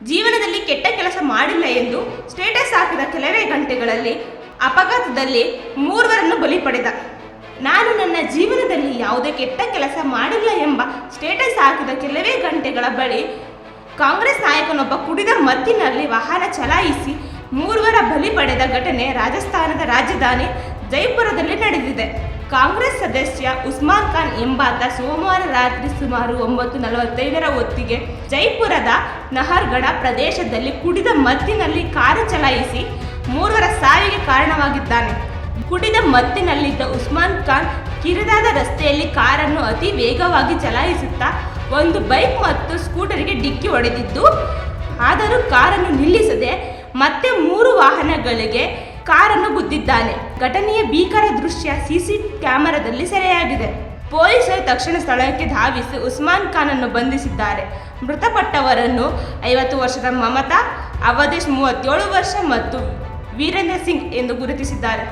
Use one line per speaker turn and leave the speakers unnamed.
ಜೀವನದಲ್ಲಿ ಕೆಟ್ಟ ಕೆಲಸ ಮಾಡಿಲ್ಲ ಎಂದು ಸ್ಟೇಟಸ್ ಹಾಕಿದ ಕೆಲವೇ ಗಂಟೆಗಳಲ್ಲಿ ಅಪಘಾತದಲ್ಲಿ 3 ಬಲಿ ಪಡೆದ. ನಾನು ನನ್ನ ಜೀವನದಲ್ಲಿ ಯಾವುದೇ ಕೆಟ್ಟ ಕೆಲಸ ಮಾಡಿಲ್ಲ ಎಂಬ ಸ್ಟೇಟಸ್ ಹಾಕಿದ ಕೆಲವೇ ಗಂಟೆಗಳ ಬಳಿ ಕಾಂಗ್ರೆಸ್ ನಾಯಕನೊಬ್ಬ ಕುಡಿದ ಮತ್ತಿನಲ್ಲಿ ವಾಹನ ಚಲಾಯಿಸಿ 3 ಬಲಿ ಪಡೆದ ಘಟನೆ ರಾಜಸ್ಥಾನದ ರಾಜಧಾನಿ ಜೈಪುರದಲ್ಲಿ ನಡೆದಿದೆ. ಕಾಂಗ್ರೆಸ್ ಸದಸ್ಯ ಉಸ್ಮಾನ್ ಖಾನ್ ಎಂಬಾತ ಸೋಮವಾರ ರಾತ್ರಿ ಸುಮಾರು 9:45 ಹೊತ್ತಿಗೆ ಜೈಪುರದ ನಹರ್ಗಢ ಪ್ರದೇಶದಲ್ಲಿ ಕುಡಿದ ಮತ್ತಿನಲ್ಲಿ ಕಾರು ಚಲಾಯಿಸಿ 3 ಸಾವಿಗೆ ಕಾರಣವಾಗಿದ್ದಾನೆ. ಕುಡಿದ ಮತ್ತಿನಲ್ಲಿದ್ದ ಉಸ್ಮಾನ್ ಖಾನ್ ಕಿರಿದಾದ ರಸ್ತೆಯಲ್ಲಿ ಕಾರನ್ನು ಅತಿ ವೇಗವಾಗಿ ಚಲಾಯಿಸುತ್ತಾ ಒಂದು ಬೈಕ್ ಮತ್ತು ಸ್ಕೂಟರ್ಗೆ ಡಿಕ್ಕಿ ಹೊಡೆದಿದ್ದು, ಆದರೂ ಕಾರನ್ನು ನಿಲ್ಲಿಸದೆ ಮತ್ತೆ 3 ವಾಹನಗಳಿಗೆ ಕಾರನ್ನು ಗುದ್ದಿದ್ದಾನೆ. ಘಟನೆಯ ಭೀಕರ ದೃಶ್ಯ ಸಿಸಿ ಕ್ಯಾಮೆರಾದಲ್ಲಿ ಸೆರೆಯಾಗಿದೆ. ಪೊಲೀಸರು ತಕ್ಷಣ ಸ್ಥಳಕ್ಕೆ ಧಾವಿಸಿ ಉಸ್ಮಾನ್ ಖಾನ್ ಅನ್ನು ಬಂಧಿಸಿದ್ದಾರೆ. ಮೃತಪಟ್ಟವರನ್ನು 50 ವರ್ಷದ ಮಮತಾ, ಅವಧೇಶ್ 37 ವರ್ಷ ಮತ್ತು ವೀರೇಂದ್ರ ಸಿಂಗ್ ಎಂದು ಗುರುತಿಸಿದ್ದಾರೆ.